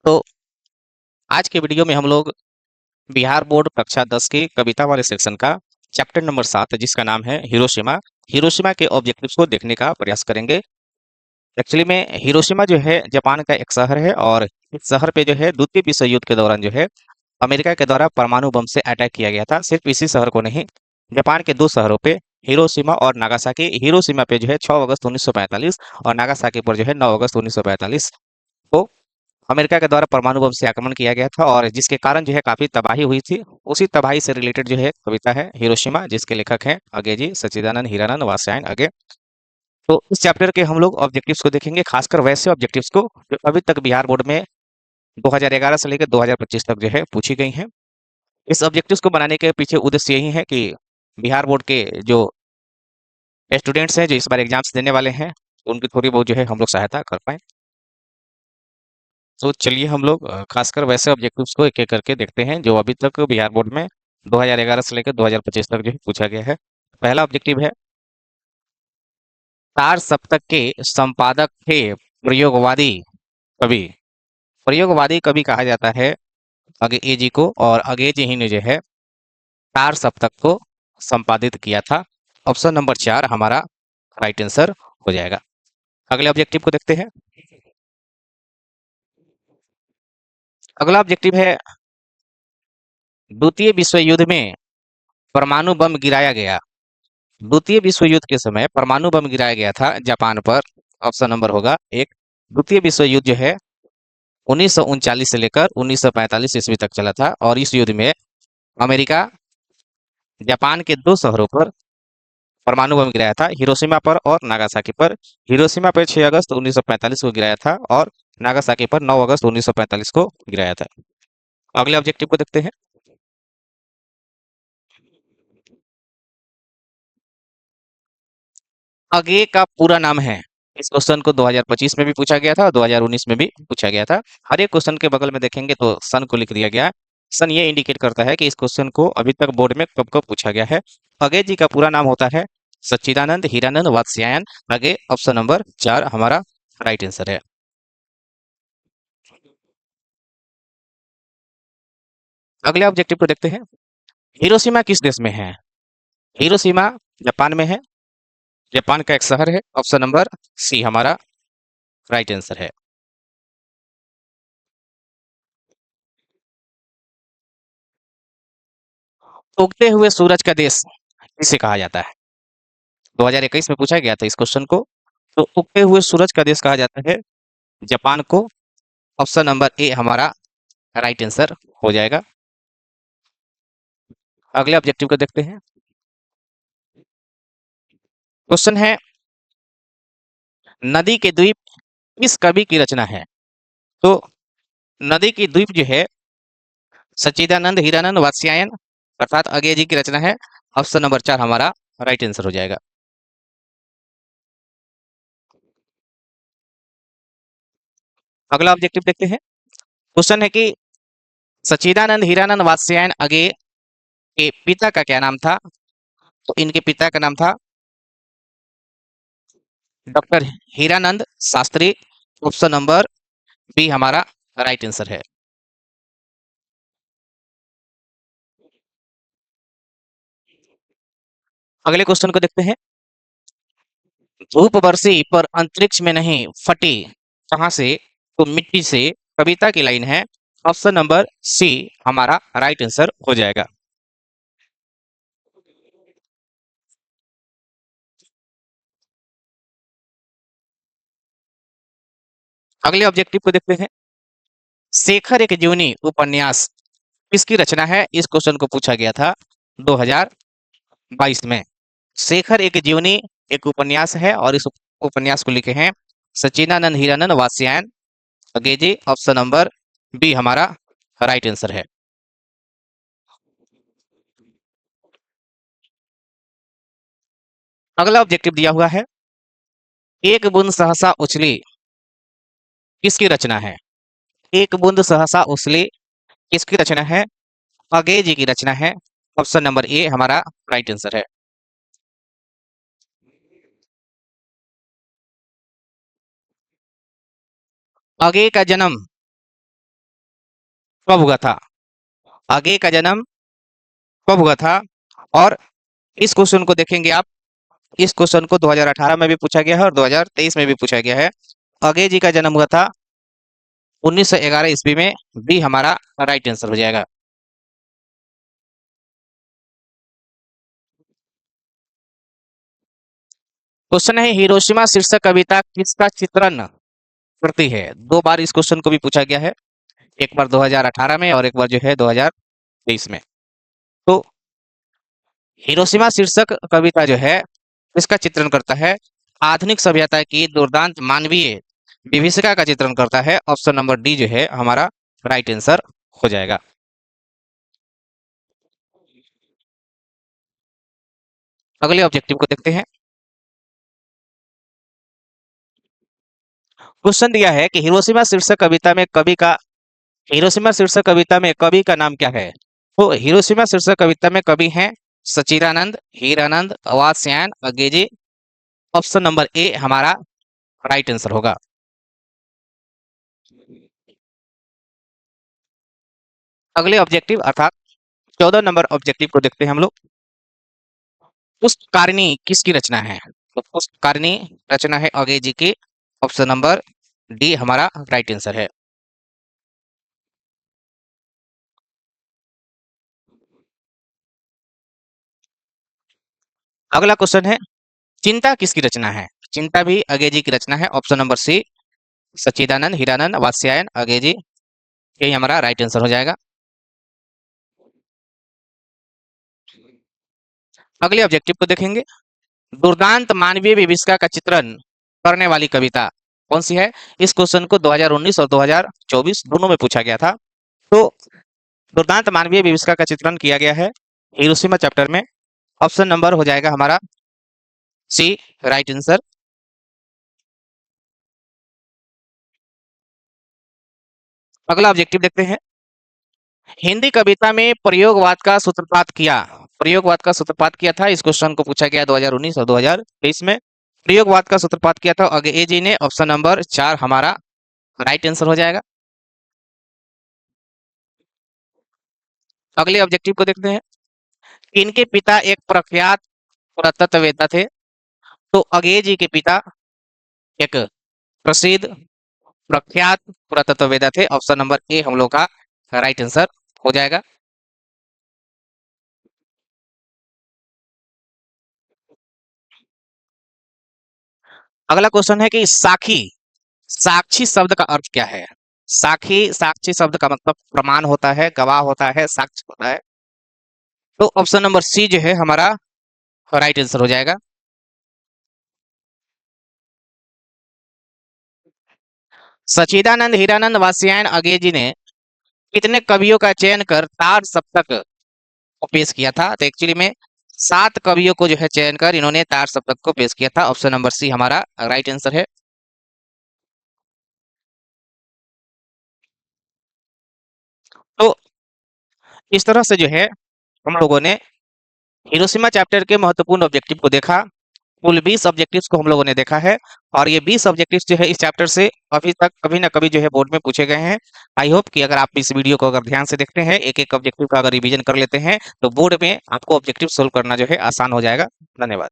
तो आज के वीडियो में हम लोग बिहार बोर्ड कक्षा 10 के कविता वाले सेक्शन का चैप्टर नंबर 7 जिसका नाम है हिरोशिमा। हिरोशिमा के ऑब्जेक्टिव्स को देखने का प्रयास करेंगे। एक्चुअली में हिरोशिमा जो है जापान का एक शहर है और इस शहर पे जो है द्वितीय विश्व युद्ध के दौरान जो है अमेरिका के द्वारा परमाणु बम से अटैक किया गया था। सिर्फ इसी शहर को नहीं, जापान के दो शहरों पे हिरोशिमा और नागासाकी। हिरोशिमा पे जो है 6 अगस्त 1945 और नागासाकी पर जो है 9 अगस्त 1945 को अमेरिका के द्वारा परमाणु बम से आक्रमण किया गया था और जिसके कारण जो है काफी तबाही हुई थी। उसी तबाही से रिलेटेड जो है कविता है हिरोशिमा, जिसके लेखक हैं अगेजी सच्चिदानंद हीरानंद वात्स्यायन अगे। तो इस चैप्टर के हम लोग ऑब्जेक्टिव्स को देखेंगे, खासकर वैसे ऑब्जेक्टिव्स को जो अभी तक बिहार बोर्ड में 2011 से लेकर 2025 तक जो है पूछी गई हैं। इस ऑब्जेक्टिव्स को बनाने के पीछे उद्देश्य यही है कि बिहार बोर्ड के जो स्टूडेंट्स हैं जो इस बार एग्जाम्स देने वाले हैं उनकी थोड़ी बहुत जो है हम लोग सहायता कर पाए। तो चलिए हम लोग खासकर वैसे ऑब्जेक्टिव्स को एक एक करके देखते हैं जो अभी तक बिहार बोर्ड में 2011 से लेकर 2025 तक जो है पूछा गया है। पहला ऑब्जेक्टिव है, चार सप्तक के संपादक थे प्रयोगवादी कवि। प्रयोगवादी कवि कहा जाता है अगेजी को, और अगेजी ही ने जो है चार सप्तक को संपादित किया था। ऑप्शन नंबर 4 हमारा राइट आंसर हो जाएगा। अगले ऑब्जेक्टिव को देखते हैं। अगला ऑब्जेक्टिव है, द्वितीय विश्व युद्ध में परमाणु बम गिराया गया। द्वितीय विश्व युद्ध के समय परमाणु बम गिराया गया था जापान पर। ऑप्शन नंबर होगा एक। द्वितीय विश्व युद्ध जो है 1939 से लेकर 1945 ईस्वी तक चला था और इस युद्ध में अमेरिका जापान के दो शहरों पर परमाणु बम गिराया था, हिरोशिमा पर और नागासाकी पर। हिरोशिमा पर 6 अगस्त 1945 को गिराया था और नागासाकी पर 9 अगस्त 1945 को गिराया था। अगले ऑब्जेक्टिव को देखते हैं। अगे का पूरा नाम है। इस क्वेश्चन को 2025 में भी पूछा गया था और 2019 में भी पूछा गया था। हर एक क्वेश्चन के बगल में देखेंगे तो सन को लिख दिया गया है। सन ये इंडिकेट करता है कि इस क्वेश्चन को अभी तक बोर्ड में कब कब पूछा गया है। अगे जी का पूरा नाम होता है सच्चिदानंद हीरानंद वात्स्यायन अगे। ऑप्शन नंबर 4 हमारा राइट आंसर है। अगले ऑब्जेक्टिव को देखते हैं। हिरोशिमा किस देश में है? हिरोशिमा जापान में है। जापान का एक शहर है। ऑप्शन नंबर सी हमारा राइट आंसर है। उगते हुए सूरज का देश किसे कहा जाता है? 2021 में पूछा गया था इस क्वेश्चन को। तो उगते हुए सूरज का देश कहा जाता है जापान को। ऑप्शन नंबर ए हमारा राइट आंसर हो जाएगा। अगले ऑब्जेक्टिव को देखते हैं। क्वेश्चन है, नदी के द्वीप किस कवि की रचना है? तो नदी की द्वीप जो है सच्चिदानंद हीरानंद वात्स्यायन अर्थात अगेय जी की रचना है। ऑप्शन नंबर 4 हमारा राइट आंसर हो जाएगा। अगला ऑब्जेक्टिव देखते हैं। क्वेश्चन है कि सच्चिदानंद हीरानंद वात्स्यायन अगे के पिता का क्या नाम था? तो इनके पिता का नाम था doctor Hiranand Shastri. Option number B हमारा राइट आंसर है। अगले क्वेश्चन को देखते हैं। धूप बरसी पर अंतरिक्ष में नहीं फटी, कहां से? तो मिट्टी से। कविता की लाइन है। ऑप्शन नंबर सी हमारा राइट आंसर हो जाएगा। अगले ऑब्जेक्टिव को देखते हैं। शेखर एक जीवनी उपन्यास किसकी रचना है? इस क्वेश्चन को पूछा गया था 2022 में। शेखर एक जीवनी एक उपन्यास है और इस उपन्यास को लिखे हैं Sachchidanand Hiranand Vatsyayan Agyeya. Option number B हमारा राइट आंसर है। अगला ऑब्जेक्टिव दिया हुआ है, एक बूंद सहसा उछली किसकी रचना है? एक बूंद सहसा उछली किसकी रचना है? अगेय जी की रचना है। ऑप्शन नंबर ए हमारा राइट आंसर है। अगेय का जन्म कब हुआ था? आगे का जन्म कब हुआ था? और इस क्वेश्चन को देखेंगे आप, इस क्वेश्चन को 2018 में भी पूछा गया है और 2023 में भी पूछा गया है। अगे जी का जन्म हुआ था 1911 ईस्वी में। बी हमारा राइट आंसर हो जाएगा। क्वेश्चन है, हिरोशिमा शीर्षक कविता किसका चित्रण करती है? दो बार इस क्वेश्चन को भी पूछा गया है, एक बार 2018 में और एक बार जो है 2023 में। तो हिरोशिमा शीर्षक कविता जो है इसका चित्रण करता है आधुनिक सभ्यता की दुर्दांत मानवीय विभीषिका का चित्रण करता है। ऑप्शन नंबर डी जो है हमारा राइट आंसर हो जाएगा। अगले ऑब्जेक्टिव को देखते हैं। क्वेश्चन दिया है कि हिरोशिमा शीर्षक कविता में कवि का नाम क्या है? तो हिरोशिमा शीर्षक कविता में कवि हैं Sachchidanand, Hiranand, Vatsyayan, Agyeya. Option number A हमारा राइट आंसर होगा। अगले ऑब्जेक्टिव अर्थात 14 नंबर ऑब्जेक्टिव को देखते हैं हम लोग। पुष्पकारिणी किसकी रचना है? तो पुष्पकारिणी रचना है अगेजी की। ऑप्शन नंबर डी हमारा राइट आंसर है। अगला क्वेश्चन है, चिंता किसकी रचना है? चिंता भी अगेजी की रचना है। ऑप्शन नंबर सी सच्चिदानंद, हीरानंद, वात्स्यायन, अगेजी। यही हमारा राइट आंसर हो जाएगा। अगले ऑब्जेक्टिव को देखेंगे। दुर्दांत मानवीय विभीषिका का चित्रण करने वाली कविता कौन सी है? इस क्वेश्चन को 2019 और 2024 दोनों में पूछा गया था। तो दुर्दांत मानवीय विभीषिका का चित्रण किया गया है हिरोशिमा चैप्टर में। ऑप्शन नंबर हो जाएगा हमारा सी राइट आंसर। अगला ऑब्जेक्टिव देखते हैं। हिंदी कविता में प्रयोगवाद का सूत्रपात किया, प्रयोगवाद का सूत्रपात किया था। इस क्वेश्चन को पूछा गया 2019 और 2023 में। प्रयोगवाद का सूत्रपात किया था अगे जी ने। ऑप्शन नंबर 4 हमारा राइट आंसर हो जाएगा। अगले ऑब्जेक्टिव को देखते हैं। इनके पिता एक प्रख्यात पुरातत्ववेत्ता थे। तो अगे जी के पिता एक प्रसिद्ध प्रख्यात पुरातत्ववेत्ता थे। ऑप्शन नंबर ए हम लोग का राइट आंसर हो जाएगा। अगला क्वेश्चन है कि साखी साक्षी शब्द का अर्थ क्या है? साक्षी शब्द का मतलब प्रमाण होता है, गवाह होता है, साक्ष्य होता है। तो ऑप्शन नंबर सी जो है हमारा राइट आंसर हो जाएगा। सच्चिदानंद, हीरानंद, वात्स्यायन, अगेजी ने कितने कवियों का चयन कर तार सप्तक को पेश किया था? तो एक्चुअली में 7 कवियों को जो है चयन कर इन्होंने तार सप्तक को पेश किया था। ऑप्शन नंबर सी हमारा राइट आंसर है। तो इस तरह से जो है हम लोगों ने हिरोशिमा चैप्टर के महत्वपूर्ण ऑब्जेक्टिव को देखा। कुल 20 ऑब्जेक्टिव्स को हम लोगों ने देखा है और ये 20 ऑब्जेक्टिव्स जो है इस चैप्टर से अभी तक कभी ना कभी जो है बोर्ड में पूछे गए हैं। आई होप कि अगर आप इस वीडियो को अगर ध्यान से देखते हैं, एक एक ऑब्जेक्टिव का अगर रिवीजन कर लेते हैं, तो बोर्ड में आपको ऑब्जेक्टिव सोल्व करना जो है आसान हो जाएगा। धन्यवाद।